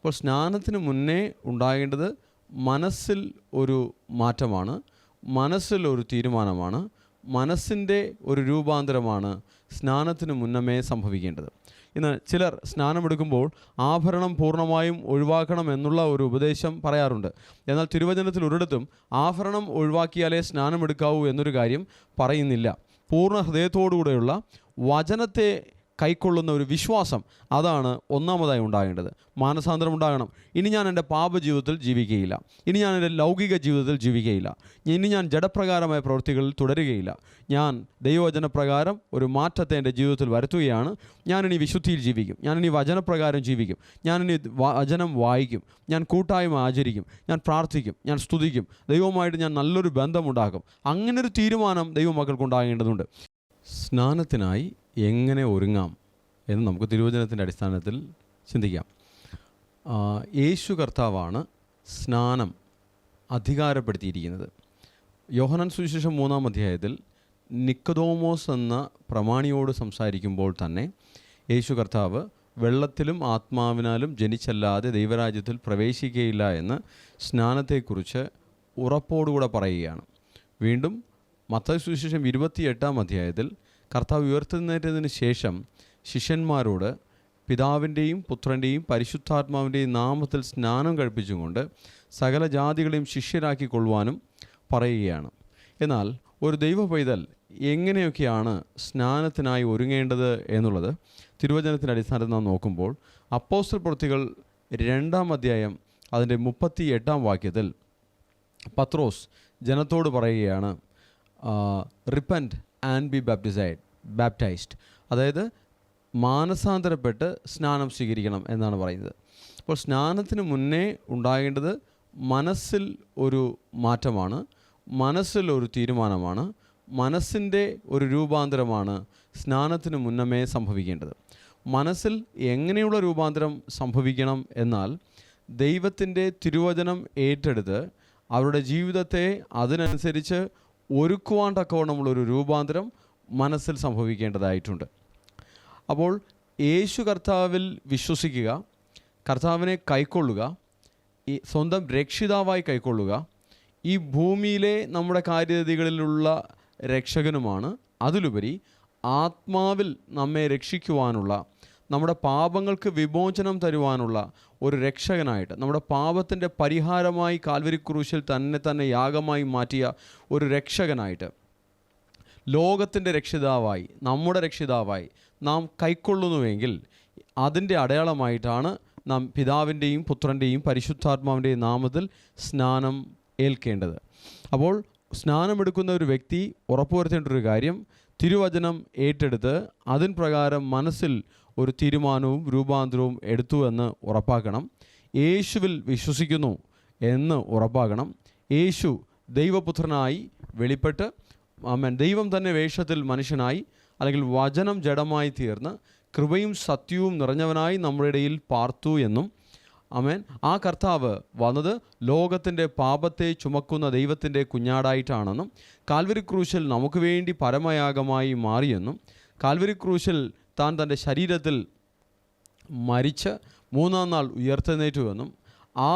അപ്പോൾ സ്നാനത്തിന് മുന്നേ ഉണ്ടാകേണ്ടത് മനസ്സിൽ ഒരു മാറ്റമാണ്, മനസ്സിൽ ഒരു തീരുമാനമാണ്, മനസ്സിൻ്റെ ഒരു രൂപാന്തരമാണ് സ്നാനത്തിന് മുന്നമേ സംഭവിക്കേണ്ടത്. ഇന്ന് ചിലർ സ്നാനമെടുക്കുമ്പോൾ ആഭരണം പൂർണ്ണമായും ഒഴിവാക്കണം എന്നുള്ള ഒരു ഉപദേശം പറയാറുണ്ട്. എന്നാൽ തിരുവചനത്തിൽ ഒരിടത്തും ആഭരണം ഒഴിവാക്കിയാലേ സ്നാനമെടുക്കാവൂ എന്നൊരു കാര്യം പറയുന്നില്ല. പൂർണ്ണ ഹൃദയത്തോടുകൂടെയുള്ള വചനത്തെ കൈക്കൊള്ളുന്ന ഒരു വിശ്വാസം, അതാണ് ഒന്നാമതായി ഉണ്ടാകേണ്ടത്. മാനസാന്തരം ഉണ്ടാകണം. ഇനി ഞാൻ എൻ്റെ പാപജീവിതത്തിൽ ജീവിക്കുകയില്ല, ഇനി ഞാൻ എൻ്റെ ലൗകിക ജീവിതത്തിൽ ജീവിക്കുകയില്ല, ഇനി ഞാൻ ജഡപ്രകാരമായ പ്രവൃത്തികളിൽ തുടരുകയില്ല, ഞാൻ ദൈവവചനപ്രകാരം ഒരു മാറ്റത്തെ എൻ്റെ ജീവിതത്തിൽ വരുത്തുകയാണ്. ഞാനിനി വിശുദ്ധിയിൽ ജീവിക്കും, ഞാനിനി വചനപ്രകാരം ജീവിക്കും, ഞാനിനി വചനം വായിക്കും, ഞാൻ കൂട്ടായ്മ ആചരിക്കും, ഞാൻ പ്രാർത്ഥിക്കും, ഞാൻ സ്തുതിക്കും, ദൈവവുമായിട്ട് ഞാൻ നല്ലൊരു ബന്ധമുണ്ടാക്കും. അങ്ങനൊരു തീരുമാനം ദൈവമക്കൾക്കുണ്ടാകേണ്ടതുണ്ട്. സ്നാനത്തിനായി എങ്ങനെ ഒരുങ്ങാം എന്ന് നമുക്ക് തിരുവചനത്തിൻ്റെ അടിസ്ഥാനത്തിൽ ചിന്തിക്കാം. യേശു കർത്താവാണ് സ്നാനം അധികാരപ്പെടുത്തിയിരിക്കുന്നത്. യോഹന്നാൻ സുവിശേഷം 3-ാം അധ്യായത്തിൽ നിക്കോദോമോസ് എന്ന പ്രമാണിയോട് സംസാരിക്കുമ്പോൾ തന്നെ യേശു കർത്താവ് വെള്ളത്തിലും ആത്മാവിനാലും ജനിച്ചല്ലാതെ ദൈവരാജ്യത്തിൽ പ്രവേശിക്കുകയില്ല എന്ന് സ്നാനത്തെക്കുറിച്ച് ഉറപ്പോടുകൂടെ പറയുകയാണ്. വീണ്ടും മത്തായി സുവിശേഷം 28-ാം അധ്യായത്തിൽ കർത്താവ് ഉയർത്തെഴുന്നേറ്റതിന് ശേഷം ശിഷ്യന്മാരോട് പിതാവിൻ്റെയും പുത്രൻ്റെയും പരിശുദ്ധാത്മാവിൻ്റെയും നാമത്തിൽ സ്നാനം കഴിപ്പിച്ചുകൊണ്ട് സകല ജാതികളെയും ശിഷ്യരാക്കിക്കൊള്ളുവാനും പറയുകയാണ്. എന്നാൽ ഒരു ദൈവ പൈതൽ എങ്ങനെയൊക്കെയാണ് സ്നാനത്തിനായി ഒരുങ്ങേണ്ടത് എന്നുള്ളത് തിരുവചനത്തിൻ്റെ അടിസ്ഥാനത്തിൽ നാം നോക്കുമ്പോൾ അപ്പോസ്തല പ്രവൃത്തികൾ 2-ാം അധ്യായം അതിൻ്റെ 38-ാം വാക്യത്തിൽ പത്രോസ് ജനത്തോട് പറയുകയാണ്, റിപ്പൻറ്റ് ആൻഡ് ബി ബാപ്റ്റൈസ്ഡ്, അതായത് മാനസാന്തരപ്പെട്ട് സ്നാനം സ്വീകരിക്കണം എന്നാണ് പറയുന്നത്. അപ്പോൾ സ്നാനത്തിന് മുന്നേ ഉണ്ടാകേണ്ടത് മനസ്സിൽ ഒരു മാറ്റമാണ്, മനസ്സിൽ ഒരു തീരുമാനമാണ്, മനസ്സിൻ്റെ ഒരു രൂപാന്തരമാണ് സ്നാനത്തിന് മുന്നമേ സംഭവിക്കേണ്ടത്. മനസ്സിൽ എങ്ങനെയുള്ള രൂപാന്തരം സംഭവിക്കണം എന്നാൽ ദൈവത്തിൻ്റെ തിരുവചനം ഏറ്റെടുത്ത് അവരുടെ ജീവിതത്തെ അതിനനുസരിച്ച് ഒരുക്കുവാൻ തക്കവണ്ണമുള്ളൊരു രൂപാന്തരം മനസ്സിൽ സംഭവിക്കേണ്ടതായിട്ടുണ്ട്. അപ്പോൾ യേശു കർത്താവിൽ വിശ്വസിക്കുക, കർത്താവിനെ കൈക്കൊള്ളുക, ഈ സ്വന്തം രക്ഷിതാവായി കൈക്കൊള്ളുക, ഈ ഭൂമിയിലെ നമ്മുടെ കാര്യഗതികളിലുള്ള രക്ഷകനുമാണ്. അതിലുപരി ആത്മാവിൽ നമ്മെ രക്ഷിക്കുവാനുള്ള, നമ്മുടെ പാപങ്ങൾക്ക് വിമോചനം തരുവാനുള്ള ഒരു രക്ഷകനായിട്ട്, നമ്മുടെ പാപത്തിൻ്റെ പരിഹാരമായി കാൽവരി ക്രൂശിൽ തന്നെ യാഗമായി മാറ്റിയ ഒരു രക്ഷകനായിട്ട്, ലോകത്തിൻ്റെ രക്ഷിതാവായി, നമ്മുടെ രക്ഷിതാവായി നാം കൈക്കൊള്ളുന്നുവെങ്കിൽ അതിൻ്റെ അടയാളമായിട്ടാണ് നാം പിതാവിൻ്റെയും പുത്രൻ്റെയും പരിശുദ്ധാത്മാവിൻ്റെയും നാമത്തിൽ സ്നാനം ഏൽക്കേണ്ടത്. അപ്പോൾ സ്നാനമെടുക്കുന്ന ഒരു വ്യക്തി ഉറപ്പുവരുത്തേണ്ട ഒരു കാര്യം, തിരുവചനം ഏറ്റെടുത്ത് അതിൻ പ്രകാരം മനസ്സിൽ ഒരു തീരുമാനവും രൂപാന്തരവും എടുത്തു എന്ന് ഉറപ്പാക്കണം. യേശുവിൽ വിശ്വസിക്കുന്നു എന്ന് ഉറപ്പാക്കണം. യേശു ദൈവപുത്രനായി വെളിപ്പെട്ട് ദൈവം തന്നെ വേഷത്തിൽ മനുഷ്യനായി, അല്ലെങ്കിൽ വചനം ജഡമായി തീർന്ന് കൃപയും സത്യവും നിറഞ്ഞവനായി നമ്മുടെ ഇടയിൽ പാർത്തു എന്നും, ആമേൻ, ആ കർത്താവ് വന്നത് ലോകത്തിൻ്റെ പാപത്തെ ചുമക്കുന്ന ദൈവത്തിൻ്റെ കുഞ്ഞാടായിട്ടാണെന്നും, കാൽവരി ക്രൂശിൽ നമുക്ക് വേണ്ടി പരമയാഗമായി മാറിയെന്നും, കാൽവരി ക്രൂശിൽ താൻ തൻ്റെ ശരീരത്തിൽ മരിച്ച് 3-ാം നാൾ ഉയർത്തെഴുന്നേറ്റുവെന്നും, ആ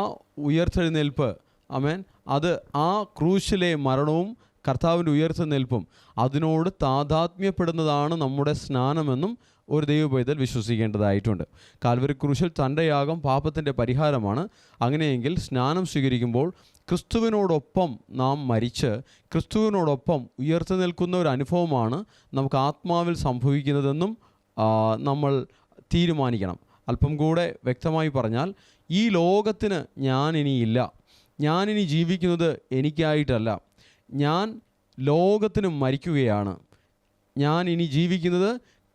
ഉയർത്തെഴുന്നേൽപ്പ്, ആമേൻ, അത് ആ ക്രൂശിലെ മരണവും കർത്താവിൻ്റെ ഉയർത്തെഴുന്നേൽപ്പും അതിനോട് താതാത്മ്യപ്പെടുന്നതാണ് നമ്മുടെ സ്നാനമെന്നും ഒരു ദൈവപൈതൽ വിശ്വസിക്കേണ്ടതായിട്ടുണ്ട്. കാൽവരി ക്രൂശിൽ തൻ്റെ യാഗം പാപത്തിൻ്റെ പരിഹാരമാണ്. അങ്ങനെയെങ്കിൽ സ്നാനം സ്വീകരിക്കുമ്പോൾ ക്രിസ്തുവിനോടൊപ്പം നാം മരിച്ച് ക്രിസ്തുവിനോടൊപ്പം ഉയർത്തെഴുന്നേൽക്കുന്ന ഒരു അനുഭവമാണ് നമുക്ക് ആത്മാവിൽ സംഭവിക്കുന്നതെന്നും നമ്മൾ തീരുമാനിക്കണം. അല്പം കൂടെ വ്യക്തമായി പറഞ്ഞാൽ, ഈ ലോകത്തിന് ഞാനിനിയില്ല, ഞാനിനി ജീവിക്കുന്നത് എനിക്കായിട്ടല്ല, ഞാൻ ലോകത്തിന് മരിക്കുകയാണ്, ഞാൻ ഇനി ജീവിക്കുന്നത്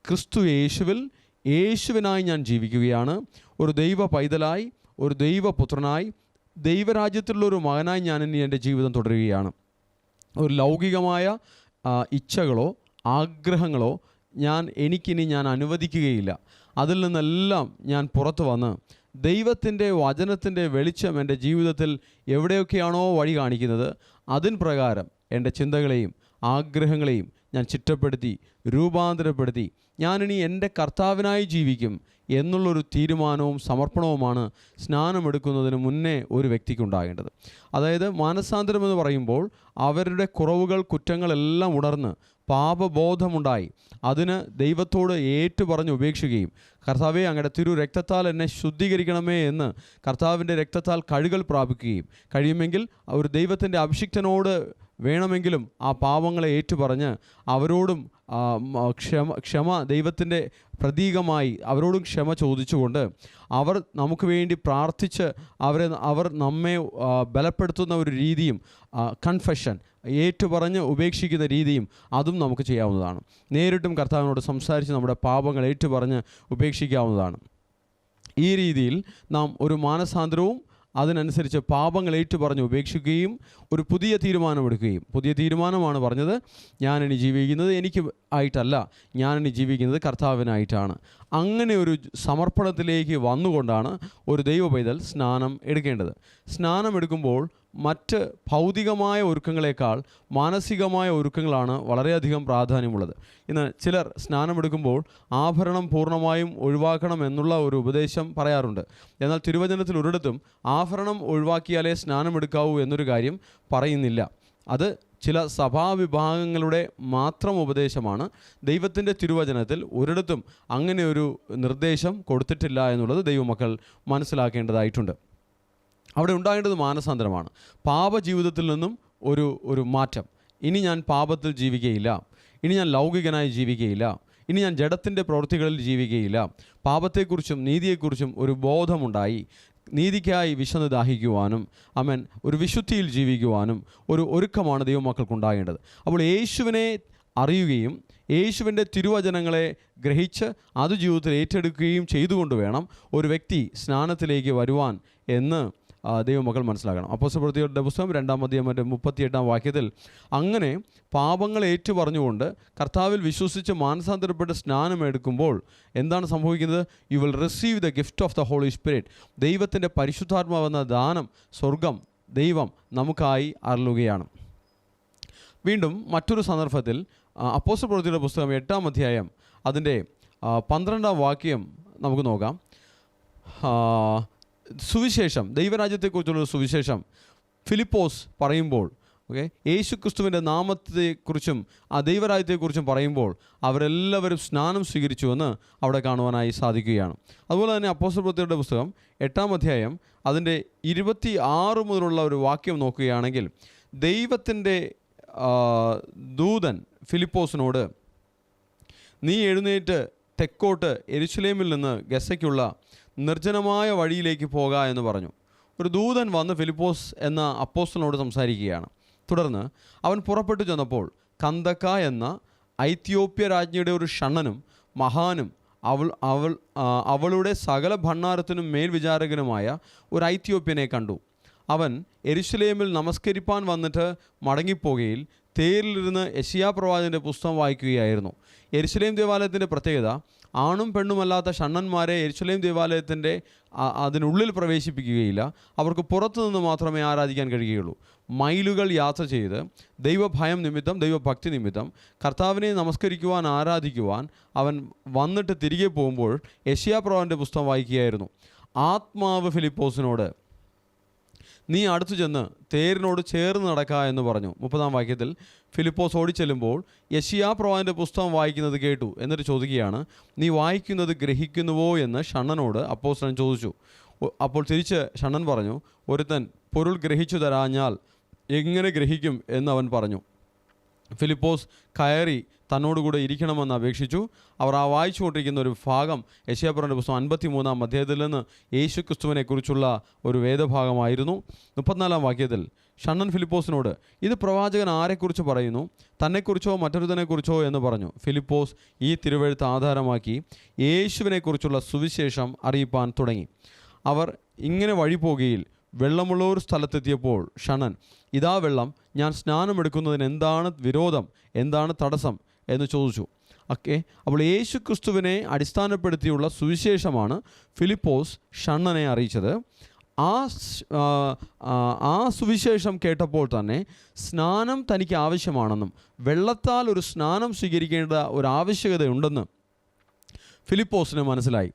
ക്രിസ്തു യേശുവിൽ, യേശുവിനായി ഞാൻ ജീവിക്കുകയാണ്. ഒരു ദൈവ പൈതലായി, ഒരു ദൈവപുത്രനായി, ദൈവരാജ്യത്തിലുള്ളൊരു മകനായി ഞാൻ ഇനി എൻ്റെ ജീവിതം തുടരുകയാണ്. ഒരു ലൗകികമായ ഇച്ഛകളോ ആഗ്രഹങ്ങളോ എനിക്കിനി ഞാൻ അനുവദിക്കുകയില്ല. അതിൽ നിന്നെല്ലാം ഞാൻ പുറത്തു വന്ന് ദൈവത്തിൻ്റെ വചനത്തിൻ്റെ വെളിച്ചം എൻ്റെ ജീവിതത്തിൽ എവിടെയൊക്കെയാണോ വഴി കാണിക്കുന്നത് അതിൻ പ്രകാരം എൻ്റെ ചിന്തകളെയും ആഗ്രഹങ്ങളെയും ഞാൻ ചിട്ടപ്പെടുത്തി രൂപാന്തരപ്പെടുത്തി ഞാനിനി എൻ്റെ കർത്താവിനായി ജീവിക്കും എന്നുള്ളൊരു തീരുമാനവും സമർപ്പണവുമാണ് സ്നാനമെടുക്കുന്നതിന് മുന്നേ ഒരു വ്യക്തിക്കുണ്ടാകേണ്ടത്. അതായത് മാനസാന്തരം എന്ന് പറയുമ്പോൾ അവരുടെ കുറവുകൾ കുറ്റങ്ങളെല്ലാം ഉണർന്ന് പാപബോധമുണ്ടായി അതിന് ദൈവത്തോട് ഏറ്റുപറഞ്ഞ് ഉപേക്ഷിക്കുകയും കർത്താവെ അങ്ങയുടെ തിരു രക്തത്താൽ എന്നെ ശുദ്ധീകരിക്കണമേ എന്ന് കർത്താവിൻ്റെ രക്തത്താൽ കഴുകൽ പ്രാപിക്കുകയും കഴിയുമെങ്കിൽ ഒരു ദൈവത്തിൻ്റെ അഭിഷിക്തനോട് വേണമെങ്കിലും ആ പാപങ്ങളെ ഏറ്റുപറഞ്ഞ് അവരോടും ക്ഷമ ദൈവത്തിൻ്റെ പ്രതീകമായി അവരോടും ക്ഷമ ചോദിച്ചുകൊണ്ട് അവർ നമുക്ക് വേണ്ടി പ്രാർത്ഥിച്ച് അവർ നമ്മെ ബലപ്പെടുത്തുന്ന ഒരു രീതിയും കൺഫെഷൻ ഏറ്റുപറഞ്ഞ് ഉപേക്ഷിക്കുന്ന രീതിയും അതും നമുക്ക് ചെയ്യാവുന്നതാണ്. നേരിട്ടും കർത്താവിനോട് സംസാരിച്ച് നമ്മുടെ പാപങ്ങൾ ഏറ്റുപറഞ്ഞ് ഉപേക്ഷിക്കാവുന്നതാണ്. ഈ രീതിയിൽ നാം ഒരു മാനസാന്തരവും അതിനനുസരിച്ച് പാപങ്ങൾ ഏറ്റുപറഞ്ഞ് ഉപേക്ഷിക്കുകയും ഒരു പുതിയ തീരുമാനമെടുക്കുകയും, പുതിയ തീരുമാനമാണ് പറഞ്ഞത്, ഞാനിനി ജീവിക്കുന്നത് എനിക്ക് ആയിട്ടല്ല, ഞാനിനി ജീവിക്കുന്നത് കർത്താവിനായിട്ടാണ്. അങ്ങനെ ഒരു സമർപ്പണത്തിലേക്ക് വന്നുകൊണ്ടാണ് ഒരു ദൈവ പൈതൽ സ്നാനം എടുക്കേണ്ടത്. സ്നാനം എടുക്കുമ്പോൾ മറ്റ് ഭൗതികമായ ഒരുക്കങ്ങളെക്കാൾ മാനസികമായ ഒരുക്കങ്ങളാണ് വളരെയധികം പ്രാധാന്യമുള്ളത്. ഇന്ന് ചിലർ സ്നാനമെടുക്കുമ്പോൾ ആഭരണം പൂർണ്ണമായും ഒഴിവാക്കണം എന്നുള്ള ഒരു ഉപദേശം പറയാറുണ്ട്. എന്നാൽ തിരുവചനത്തിൽ ഒരിടത്തും ആഭരണം ഒഴിവാക്കിയാലേ സ്നാനമെടുക്കാവൂ എന്നൊരു കാര്യം പറയുന്നില്ല. അത് ചില സഭാവിഭാഗങ്ങളുടെ മാത്രം ഉപദേശമാണ്. ദൈവത്തിൻ്റെ തിരുവചനത്തിൽ ഒരിടത്തും അങ്ങനെ ഒരു നിർദ്ദേശം കൊടുത്തിട്ടില്ല എന്നുള്ളത് ദൈവമക്കൾ മനസ്സിലാക്കേണ്ടതായിട്ടുണ്ട്. അവിടെ ഉണ്ടാകേണ്ടത് മാനസാന്തരമാണ്. പാപജീവിതത്തിൽ നിന്നും ഒരു മാറ്റം. ഇനി ഞാൻ പാപത്തിൽ ജീവിക്കുകയില്ല, ഇനി ഞാൻ ലൗകികനായി ജീവിക്കുകയില്ല, ഇനി ഞാൻ ജഡത്തിൻ്റെ പ്രവൃത്തികളിൽ ജീവിക്കുകയില്ല. പാപത്തെക്കുറിച്ചും നീതിയെക്കുറിച്ചും ഒരു ബോധമുണ്ടായി നീതിക്കായി വിശന്ന് ദാഹിക്കുവാനും ആമേൻ ഒരു വിശുദ്ധിയിൽ ജീവിക്കുവാനും ഒരു ഒരുക്കമാണ് ദൈവമക്കൾക്കുണ്ടാകേണ്ടത്. അപ്പോൾ യേശുവിനെ അറിയുകയും യേശുവിൻ്റെ തിരുവചനങ്ങളെ ഗ്രഹിച്ച് അത് ജീവിതത്തിൽ ഏറ്റെടുക്കുകയും ചെയ്തുകൊണ്ട് വേണം ഒരു വ്യക്തി സ്നാനത്തിലേക്ക് വരുവാൻ എന്ന് ദൈവമക്കൾ മനസ്സിലാക്കണം. അപ്പോസ്തലപ്രവൃത്തികളുടെ പുസ്തകം 2-ാം അധ്യായം 38-ാം വാക്യത്തിൽ അങ്ങനെ പാപങ്ങൾ ഏറ്റുപറഞ്ഞുകൊണ്ട് കർത്താവിൽ വിശ്വസിച്ച് മാനസാന്തരപ്പെട്ട് സ്നാനമെടുക്കുമ്പോൾ എന്താണ് സംഭവിക്കുന്നത്? You will receive the gift of the Holy Spirit. ദൈവത്തിൻ്റെ പരിശുദ്ധാത്മാവെന്ന ദാനം സ്വർഗം ദൈവം നമുക്കായി അരുളുകയാണ്. വീണ്ടും മറ്റൊരു സന്ദർഭത്തിൽ അപ്പോസ്തലപ്രവൃത്തികളുടെ പുസ്തകം 8-ാം അധ്യായം അതിൻ്റെ 12-ാം വാക്യം നമുക്ക് നോക്കാം. സുവിശേഷം, ദൈവരാജ്യത്തെക്കുറിച്ചുള്ള സുവിശേഷം ഫിലിപ്പോസ് പറയുമ്പോൾ യേശു ക്രിസ്തുവിൻ്റെ നാമത്തെക്കുറിച്ചും ആ ദൈവരാജ്യത്തെക്കുറിച്ചും പറയുമ്പോൾ അവരെല്ലാവരും സ്നാനം സ്വീകരിച്ചുവെന്ന് അവിടെ കാണുവാനായി സാധിക്കുകയാണ്. അതുപോലെ തന്നെ അപ്പോസ്തലപ്രവൃത്തികളുടെ പുസ്തകം 8-ാം അധ്യായം അതിൻ്റെ 26 മുതലുള്ള ഒരു വാക്യം നോക്കുകയാണെങ്കിൽ ദൈവത്തിൻ്റെ ദൂതൻ ഫിലിപ്പോസിനോട് നീ എഴുന്നേറ്റ് തെക്കോട്ട് യെരുശലേമിൽ നിന്ന് ഗസയ്ക്കുള്ള നിർജ്ജനമായ വഴിയിലേക്ക് പോക എന്ന് പറഞ്ഞു. ഒരു ദൂതൻ വന്ന് ഫിലിപ്പോസ് എന്ന അപ്പോസ്തലനോട് സംസാരിക്കുകയാണ്. തുടർന്ന് അവൻ പുറപ്പെട്ടു ചെന്നപ്പോൾ കന്ദക്ക എന്ന ഐത്യോപ്യ രാജ്ഞിയുടെ ഒരു ഷണ്ണനും മഹാനും അവളുടെ സകല ഭണ്ഡാരത്തിനും മേൽവിചാരകനുമായ ഒരു ഐത്യോപ്യനെ കണ്ടു. അവൻ യെരുശലേമിൽ നമസ്കരിപ്പാൻ വന്നിട്ട് മടങ്ങിപ്പോകയിൽ തേരിലിരുന്ന് യെശയ്യാ പ്രവാചകൻ്റെ പുസ്തകം വായിക്കുകയായിരുന്നു. യെരുശലേം ദേവാലയത്തിൻ്റെ പ്രത്യേകത ആണും പെണ്ണുമല്ലാത്ത ഷണ്ണന്മാരെ യെരുശലേം ദേവാലയത്തിൻ്റെ അതിനുള്ളിൽ പ്രവേശിപ്പിക്കുകയില്ല. അവർക്ക് പുറത്തു നിന്ന് മാത്രമേ ആരാധിക്കാൻ കഴിയുകയുള്ളൂ. മൈലുകൾ യാത്ര ചെയ്ത് ദൈവഭയം നിമിത്തം, ദൈവഭക്തി നിമിത്തം കർത്താവിനെ നമസ്കരിക്കുവാൻ ആരാധിക്കുവാൻ അവൻ വന്നിട്ട് തിരികെ പോകുമ്പോൾ യെശയ്യാ പ്രവാചകൻ്റെ പുസ്തകം വായിക്കുകയായിരുന്നു. ആത്മാവ് ഫിലിപ്പോസിനോട് നീ അടുത്തു ചെന്ന് തേരിനോട് ചേർന്ന് നടക്കുക എന്ന് പറഞ്ഞു. 30-ാം വാക്യത്തിൽ ഫിലിപ്പോസ് ഓടിച്ചെല്ലുമ്പോൾ യെശയ്യാ പ്രവാചകൻ്റെ പുസ്തകം വായിക്കുന്നത് കേട്ടു. എന്നിട്ട് ചോദിക്കുകയാണ്, നീ വായിക്കുന്നത് ഗ്രഹിക്കുന്നുവോ എന്ന് ഷണ്ണനോട് അപ്പോസ്തലൻ ചോദിച്ചു. അപ്പോൾ തിരിച്ച് ഷണ്ണൻ പറഞ്ഞു, ഒരുത്തൻ പൊരുൾ ഗ്രഹിച്ചു തരാഞ്ഞാൽ എങ്ങനെ ഗ്രഹിക്കും എന്നവൻ പറഞ്ഞു. ഫിലിപ്പോസ് കയറി തന്നോടുകൂടെ ഇരിക്കണമെന്ന് അപേക്ഷിച്ചു. അവർ ആ വായിച്ചുകൊണ്ടിരിക്കുന്ന ഒരു ഭാഗം യെശയ്യാ പ്രവാചകന്റെ പുസ്തകം 53-ാം അധ്യായത്തിൽ നിന്ന് യേശു ക്രിസ്തുവിനെക്കുറിച്ചുള്ള ഒരു വേദഭാഗമായിരുന്നു. 34-ാം വാക്യത്തിൽ ഷണ്ണൻ ഫിലിപ്പോസിനോട് ഇത് പ്രവാചകൻ ആരെക്കുറിച്ച് പറയുന്നു, തന്നെക്കുറിച്ചോ മറ്റൊരുത്തനെക്കുറിച്ചോ എന്ന് പറഞ്ഞു. ഫിലിപ്പോസ് ഈ തിരുവെഴുത്ത് ആധാരമാക്കി യേശുവിനെക്കുറിച്ചുള്ള സുവിശേഷം അറിയിപ്പാൻ തുടങ്ങി. അവർ ഇങ്ങനെ വഴി പോകുകയിൽ വെള്ളമുള്ള ഒരു സ്ഥലത്തെത്തിയപ്പോൾ ഷണ്ണൻ, ഇതാ വെള്ളം, ഞാൻ സ്നാനമെടുക്കുന്നതിന് എന്താണ് വിരോധം, എന്താണ് തടസ്സം എന്ന് ചോദിച്ചു. അപ്പോൾ യേശു ക്രിസ്തുവിനെ അടിസ്ഥാനപ്പെടുത്തിയുള്ള സുവിശേഷമാണ് ഫിലിപ്പോസ് ഷണ്ണനെ അറിയിച്ചത്. ആ സുവിശേഷം കേട്ടപ്പോൾ തന്നെ സ്നാനം തനിക്ക് ആവശ്യമാണെന്നും വെള്ളത്താൽ ഒരു സ്നാനം സ്വീകരിക്കേണ്ട ഒരു ആവശ്യകതയുണ്ടെന്ന് ഫിലിപ്പോസിന് മനസ്സിലായി.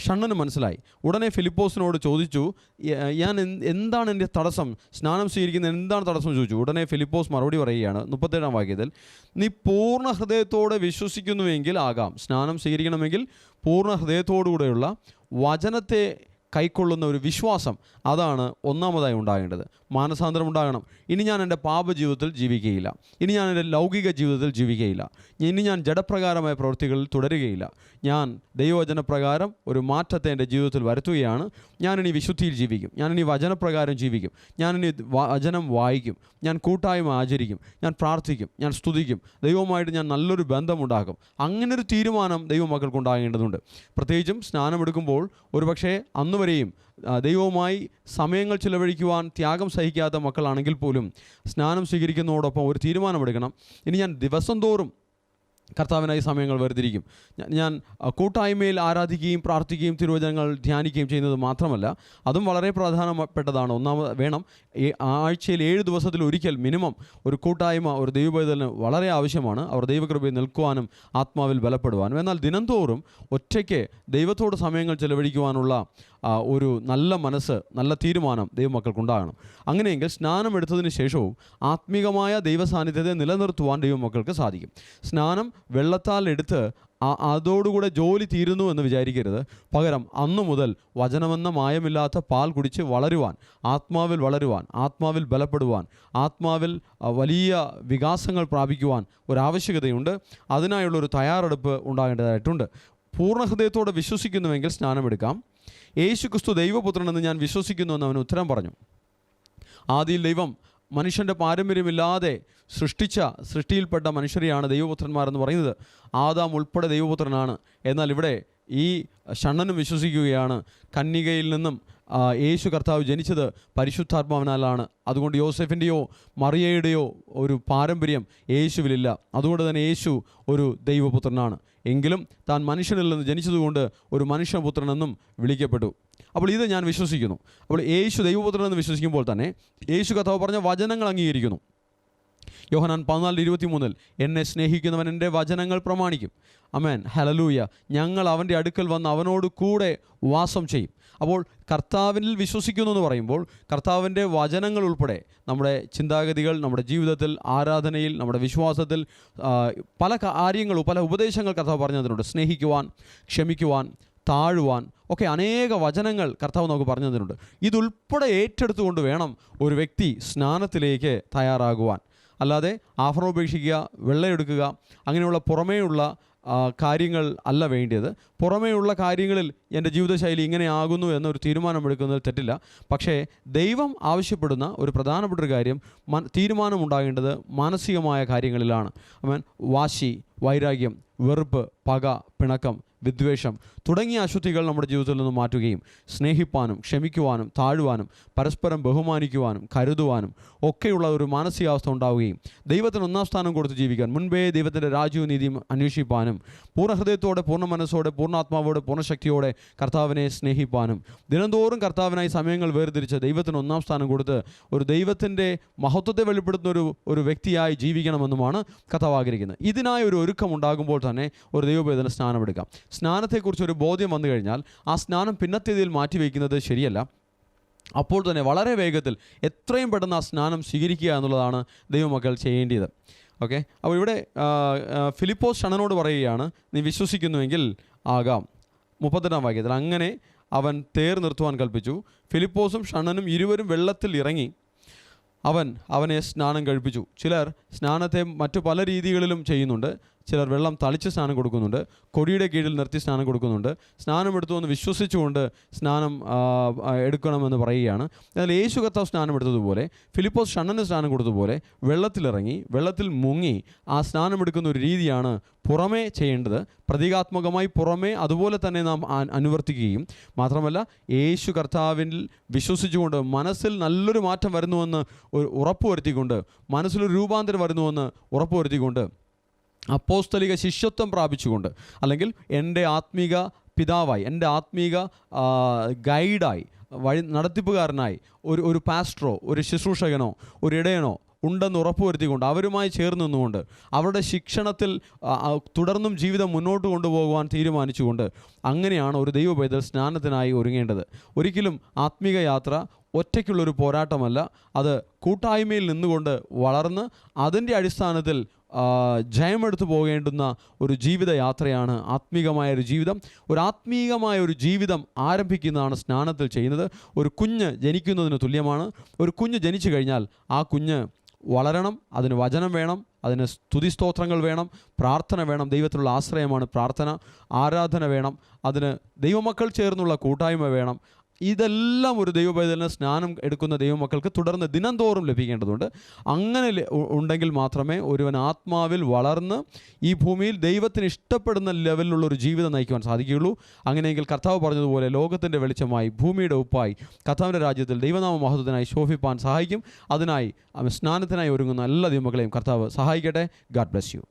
ഷണ്ണന് മനസ്സിലായി. ഉടനെ ഫിലിപ്പോസിനോട് ചോദിച്ചു, ഞാൻ എന്താണ് എൻ്റെ തടസ്സം, സ്നാനം സ്വീകരിക്കുന്നത് എന്താണ് തടസ്സം ചോദിച്ചു. ഉടനെ ഫിലിപ്പോസ് മറുപടി പറയുകയാണ് 37-ാം വാക്യത്തിൽ, നീ പൂർണ്ണ ഹൃദയത്തോടെ വിശ്വസിക്കുന്നുവെങ്കിൽ ആകാം. സ്നാനം സ്വീകരിക്കണമെങ്കിൽ പൂർണ്ണ ഹൃദയത്തോടുകൂടെയുള്ള വചനത്തെ കൈക്കൊള്ളുന്ന ഒരു വിശ്വാസം, അതാണ് ഒന്നാമതായി ഉണ്ടാകേണ്ടത്. മാനസാന്തരം ഉണ്ടാകണം. ഇനി ഞാൻ എൻ്റെ പാപജീവിതത്തിൽ ജീവിക്കുകയില്ല, ഇനി ഞാൻ എൻ്റെ ലൗകിക ജീവിതത്തിൽ ജീവിക്കുകയില്ല, ഇനി ഞാൻ ജഡപ്രകാരമായ പ്രവൃത്തികളിൽ തുടരുകയില്ല. ഞാൻ ദൈവവചനപ്രകാരം ഒരു മാറ്റത്തെ എൻ്റെ ജീവിതത്തിൽ വരുത്തുകയാണ്. ഞാനിനി വിശുദ്ധിയിൽ ജീവിക്കും, ഞാനിനി വചനപ്രകാരം ജീവിക്കും, ഞാനിനി വചനം വായിക്കും, ഞാൻ കൂട്ടായ്മ ആചരിക്കും, ഞാൻ പ്രാർത്ഥിക്കും, ഞാൻ സ്തുതിക്കും, ദൈവവുമായിട്ട് ഞാൻ നല്ലൊരു ബന്ധമുണ്ടാക്കും. അങ്ങനൊരു തീരുമാനം ദൈവമക്കൾക്ക് ഉണ്ടാകേണ്ടതുണ്ട്. പ്രത്യേകിച്ചും സ്നാനമെടുക്കുമ്പോൾ ഒരുപക്ഷെ അന്നുവരെയും ദൈവവുമായി സമയങ്ങൾ ചിലവഴിക്കുവാൻ ത്യാഗം സഹിക്കാത്ത മക്കളാണെങ്കിൽ പോലും സ്നാനം സ്വീകരിക്കുന്നതോടൊപ്പം ഒരു തീരുമാനമെടുക്കണം. ഇനി ഞാൻ ദിവസം തോറും കർത്താവിനായി സമയങ്ങൾ വേർതിരിക്കും. ഞാൻ കൂട്ടായ്മയിൽ ആരാധിക്കുകയും പ്രാർത്ഥിക്കുകയും തിരുവചനങ്ങൾ ധ്യാനിക്കുകയും ചെയ്യുന്നത് മാത്രമല്ല, അതും വളരെ പ്രധാനപ്പെട്ടതാണ്. വേണം ആഴ്ചയിൽ 7 ദിവസത്തിൽ ഒരിക്കൽ മിനിമം ഒരു കൂട്ടായ്മ ഒരു ദൈവപൈതലിന് വളരെ ആവശ്യമാണ്. അവർ ദൈവകൃപയിൽ നിൽക്കുവാനും ആത്മാവിൽ ബലപ്പെടുവാനും. എന്നാൽ ദിനംതോറും ഒറ്റയ്ക്ക് ദൈവത്തോട് സമയങ്ങൾ ചെലവഴിക്കുവാനുള്ള ഒരു നല്ല മനസ്സ്, നല്ല തീരുമാനം ദൈവമക്കൾക്കുണ്ടാകണം. അങ്ങനെയെങ്കിൽ സ്നാനം എടുത്തതിന് ശേഷവും ആത്മീകമായ ദൈവസാന്നിധ്യത്തെ നിലനിർത്തുവാൻ ദൈവമക്കൾക്ക് സാധിക്കും. സ്നാനം വെള്ളത്താൽ എടുത്ത് അതോടുകൂടെ ജോലി തീരുന്നു എന്ന് വിചാരിക്കരുത്. പകരം അന്നു മുതൽ വചനമെന്ന മായമില്ലാത്ത പാൽ കുടിച്ച് വളരുവാൻ, ആത്മാവിൽ വളരുവാൻ, ആത്മാവിൽ ബലപ്പെടുവാൻ, ആത്മാവിൽ വലിയ വികാസങ്ങൾ പ്രാപിക്കുവാൻ ഒരാവശ്യകതയുണ്ട്. അതിനായുള്ളൊരു തയ്യാറെടുപ്പ് ഉണ്ടാകേണ്ടതായിട്ടുണ്ട്. പൂർണ്ണഹൃദയത്തോടെ വിശ്വസിക്കുന്നുവെങ്കിൽ സ്നാനമെടുക്കാം. യേശു ക്രിസ്തു ദൈവപുത്രനെന്ന് ഞാൻ വിശ്വസിക്കുന്നുവെന്ന് അവന് ഉത്തരം പറഞ്ഞു. ആദിയിൽ ദൈവം മനുഷ്യൻ്റെ പാരമ്പര്യമില്ലാതെ സൃഷ്ടിയിൽപ്പെട്ട മനുഷ്യരെയാണ് ദൈവപുത്രന്മാരെന്ന് പറയുന്നത്. ആദാം ഉൾപ്പെടെ ദൈവപുത്രനാണ്. എന്നാൽ ഇവിടെ ഈ ഷണ്ണനും വിശ്വസിക്കുകയാണ്, കന്യകയിൽ നിന്നും യേശു കർത്താവ് ജനിച്ചത് പരിശുദ്ധാത്മാവിനാലാണ്. അതുകൊണ്ട് യോസെഫിൻ്റെയോ മറിയയുടെയോ ഒരു പാരമ്പര്യം യേശുവിലില്ല. അതുകൊണ്ട് തന്നെ യേശു ഒരു ദൈവപുത്രനാണ്. എങ്കിലും താൻ മനുഷ്യനിൽ നിന്ന് ജനിച്ചതുകൊണ്ട് ഒരു മനുഷ്യപുത്രനെന്നും വിളിക്കപ്പെട്ടു. അപ്പോൾ ഇത് ഞാൻ വിശ്വസിക്കുന്നു. അപ്പോൾ യേശു ദൈവപുത്രനെന്ന് വിശ്വസിക്കുമ്പോൾ തന്നെ യേശു കർത്താവ് പറഞ്ഞ വചനങ്ങൾ അംഗീകരിക്കുന്നു. യോഹന്നാൻ 14:23 എന്നെ സ്നേഹിക്കുന്നവൻ എൻ്റെ വചനങ്ങൾ പ്രമാണിക്കും. ആമേൻ, ഹല്ലേലൂയ. ഞങ്ങൾ അവൻ്റെ അടുക്കൽ വന്ന് അവനോട് കൂടെ വാസം ചെയ്യും. അപ്പോൾ കർത്താവിൽ വിശ്വസിക്കുന്നു എന്ന് പറയുമ്പോൾ കർത്താവിൻ്റെ വചനങ്ങൾ ഉൾപ്പെടെ നമ്മുടെ ചിന്താഗതികൾ, നമ്മുടെ ജീവിതത്തിൽ, ആരാധനയിൽ, നമ്മുടെ വിശ്വാസത്തിൽ പല കാര്യങ്ങളും, പല ഉപദേശങ്ങൾ കർത്താവ് പറഞ്ഞു തന്നിട്ടുണ്ട്. സ്നേഹിക്കുവാൻ, ക്ഷമിക്കുവാൻ, താഴുവാൻ ഒക്കെ അനേക വചനങ്ങൾ കർത്താവ് നമുക്ക് പറഞ്ഞു തന്നിട്ടുണ്ട്. ഇതുൾപ്പെടെ ഏറ്റെടുത്തുകൊണ്ട് വേണം ഒരു വ്യക്തി സ്നാനത്തിലേക്ക് തയ്യാറാകുവാൻ. അല്ലാതെ ആഭരണം ഉപേക്ഷിക്കുക, വെള്ളയെടുക്കുക, അങ്ങനെയുള്ള പുറമേയുള്ള കാര്യങ്ങൾ അല്ല വേണ്ടിയത്. പുറമേയുള്ള കാര്യങ്ങളിൽ എൻ്റെ ജീവിതശൈലി ഇങ്ങനെ ആകുന്നു എന്നൊരു തീരുമാനമെടുക്കുന്നതിൽ തെറ്റില്ല. പക്ഷേ ദൈവം ആവശ്യപ്പെടുന്ന ഒരു പ്രധാനപ്പെട്ട ഒരു കാര്യം, തീരുമാനമുണ്ടാകേണ്ടത് മാനസികമായ കാര്യങ്ങളിലാണ്. വാശി, വൈരാഗ്യം, വെറുപ്പ്, പക, പിണക്കം, വിദ്വേഷം തുടങ്ങിയ അശുദ്ധികൾ നമ്മുടെ ജീവിതത്തിൽ നിന്ന് മാറ്റുകയും സ്നേഹിപ്പാനും ക്ഷമിക്കുവാനും താഴുവാനും പരസ്പരം ബഹുമാനിക്കുവാനും കരുതുവാനും ഒക്കെയുള്ള ഒരു മാനസികാവസ്ഥ ഉണ്ടാവുകയും ദൈവത്തിന് ഒന്നാം സ്ഥാനം കൊടുത്ത് ജീവിക്കാൻ, മുൻപേ ദൈവത്തിൻ്റെ രാജ്യവും നീതിയും അന്വേഷിപ്പാനും, പൂർണ്ണഹൃദയത്തോടെ, പൂർണ്ണ മനസ്സോടെ, പൂർണ്ണാത്മാവോടെ, പൂർണ്ണശക്തിയോടെ കർത്താവിനെ സ്നേഹിപ്പാനും, ദിനംതോറും കർത്താവിനായി സമയങ്ങൾ വേർതിരിച്ച് ദൈവത്തിന് ഒന്നാം സ്ഥാനം കൊടുത്ത് ഒരു ദൈവത്തിൻ്റെ മഹത്വത്തെ വെളിപ്പെടുത്തുന്ന ഒരു വ്യക്തിയായി ജീവിക്കണമെന്നുമാണ് കർത്താവ് ആഗ്രഹിക്കുന്നത്. ഇതിനായി ഒരു ഒരുക്കം ഉണ്ടാകുമ്പോൾ തന്നെ ഒരു ദൈവവേദന സ്നാനമെടുക്കാം. സ്നാനത്തെക്കുറിച്ച് ഒരു ബോധ്യം വന്നു കഴിഞ്ഞാൽ ആ സ്നാനം പിന്നത്തേതിൽ മാറ്റിവെക്കുന്നത് ശരിയല്ല. അപ്പോൾ തന്നെ വളരെ വേഗത്തിൽ എത്രയും പെട്ടെന്ന് ആ സ്നാനം സ്വീകരിക്കുക എന്നുള്ളതാണ് ദൈവമക്കൾ ചെയ്യേണ്ടത്. ഓക്കെ, അപ്പോൾ ഇവിടെ ഫിലിപ്പോസ് ഷണ്ണനോട് പറയുകയാണ്, നീ വിശ്വസിക്കുന്നുവെങ്കിൽ ആകാം. 32-ാം വാക്യത്തിൽ അങ്ങനെ അവൻ തേർ നിർത്തുവാൻ കൽപ്പിച്ചു. ഫിലിപ്പോസും ഷണ്ണനും ഇരുവരും വെള്ളത്തിൽ ഇറങ്ങി അവനെ സ്നാനം കഴിപ്പിച്ചു. ചിലർ സ്നാനത്തെ മറ്റു പല രീതികളിലും ചെയ്യുന്നുണ്ട്. ചിലർ വെള്ളം തളിച്ച് സ്നാനം കൊടുക്കുന്നുണ്ട്, കൊടിയുടെ കീഴിൽ നിർത്തി സ്നാനം കൊടുക്കുന്നുണ്ട്. സ്നാനം എടുത്തു എന്ന് വിശ്വസിച്ചുകൊണ്ട് സ്നാനം എടുക്കണമെന്ന് പറയുകയാണ്. എന്നാൽ യേശു കർത്താവ് സ്നാനം എടുത്തതുപോലെ, ഫിലിപ്പോസ് ഷണ്ണന് സ്നാനം കൊടുത്തതുപോലെ വെള്ളത്തിലിറങ്ങി വെള്ളത്തിൽ മുങ്ങി ആ സ്നാനം എടുക്കുന്ന ഒരു രീതിയാണ് പുറമേ ചെയ്യേണ്ടത്. പ്രതീകാത്മകമായി പുറമേ അതുപോലെ തന്നെ നാം അനുവർത്തിക്കുകയും മാത്രമല്ല യേശു കർത്താവിൽ വിശ്വസിച്ചുകൊണ്ട് മനസ്സിൽ നല്ലൊരു മാറ്റം വരുന്നുവെന്ന് ഉറപ്പുവരുത്തിക്കൊണ്ട്, മനസ്സിലൊരു രൂപാന്തരം വരുന്നുവെന്ന് ഉറപ്പുവരുത്തിക്കൊണ്ട്, അപ്പോസ്തലിക ശിഷ്യത്വം പ്രാപിച്ചുകൊണ്ട്, അല്ലെങ്കിൽ എൻ്റെ ആത്മീക പിതാവായി, എൻ്റെ ആത്മീക ഗൈഡായി, വഴി നടത്തിപ്പുകാരനായി ഒരു പാസ്റ്ററോ ഒരു ശുശ്രൂഷകനോ ഒരു ഇടയനോ ഉണ്ടെന്ന് ഉറപ്പുവരുത്തിക്കൊണ്ട് അവരുമായി ചേർന്ന് നിന്നുകൊണ്ട് അവരുടെ ശിക്ഷണത്തിൽ തുടർന്നും ജീവിതം മുന്നോട്ട് കൊണ്ടുപോകുവാൻ തീരുമാനിച്ചുകൊണ്ട് അങ്ങനെയാണ് ഒരു ദൈവ പൈതൽ സ്നാനത്തിനായി ഒരുങ്ങേണ്ടത്. ഒരിക്കലും ആത്മീക യാത്ര ഒറ്റയ്ക്കുള്ളൊരു പോരാട്ടമല്ല, അത് കൂട്ടായ്മയിൽ നിന്നുകൊണ്ട് വളർന്ന് അതിൻ്റെ അടിസ്ഥാനത്തിൽ ജയമെടുത്തു പോകേണ്ടുന്ന ഒരു ജീവിതയാത്രയാണ് ആത്മീകമായൊരു ജീവിതം. ആത്മീകമായൊരു ജീവിതം ആരംഭിക്കുന്നതാണ് സ്നാനത്തിൽ ചെയ്യുന്നത്. ഒരു കുഞ്ഞ് ജനിക്കുന്നതിന് തുല്യമാണ്. ഒരു കുഞ്ഞ് ജനിച്ചു കഴിഞ്ഞാൽ ആ കുഞ്ഞ് വളരണം, അതിന് വചനം വേണം, അതിന് സ്തുതിസ്തോത്രങ്ങൾ വേണം, പ്രാർത്ഥന വേണം. ദൈവത്തിലുള്ള ആശ്രയമാണ് പ്രാർത്ഥന. ആരാധന വേണം, അതിന് ദൈവമക്കൾ ചേർന്നുള്ള കൂട്ടായ്മ വേണം. ഇതെല്ലാം ഒരു ദൈവപൈതലിന് സ്നാനം എടുക്കുന്ന ദൈവമക്കൾക്ക് തുടർന്ന് ദിനംതോറും ലഭിക്കേണ്ടതുണ്ട്. അങ്ങനെ ഉണ്ടെങ്കിൽ മാത്രമേ ഒരുവൻ ആത്മാവിൽ വളർന്ന് ഈ ഭൂമിയിൽ ദൈവത്തിന് ഇഷ്ടപ്പെടുന്ന ലെവലിലുള്ളൊരു ജീവിതം നയിക്കുവാൻ സാധിക്കുകയുള്ളൂ. അങ്ങനെയെങ്കിൽ കർത്താവ് പറഞ്ഞതുപോലെ ലോകത്തിൻ്റെ വെളിച്ചമായി ഭൂമിയുടെ ഉപ്പായി കർത്താവിൻ്റെ രാജ്യത്തിൽ ദൈവനാമ മഹത്വത്തിനായി ശോഭിപ്പാൻ സഹായിക്കും. അതിനായി സ്നാനത്തിനായി ഒരുങ്ങുന്ന എല്ലാ ദൈവമക്കളെയും കർത്താവ് സഹായിക്കട്ടെ. God bless you.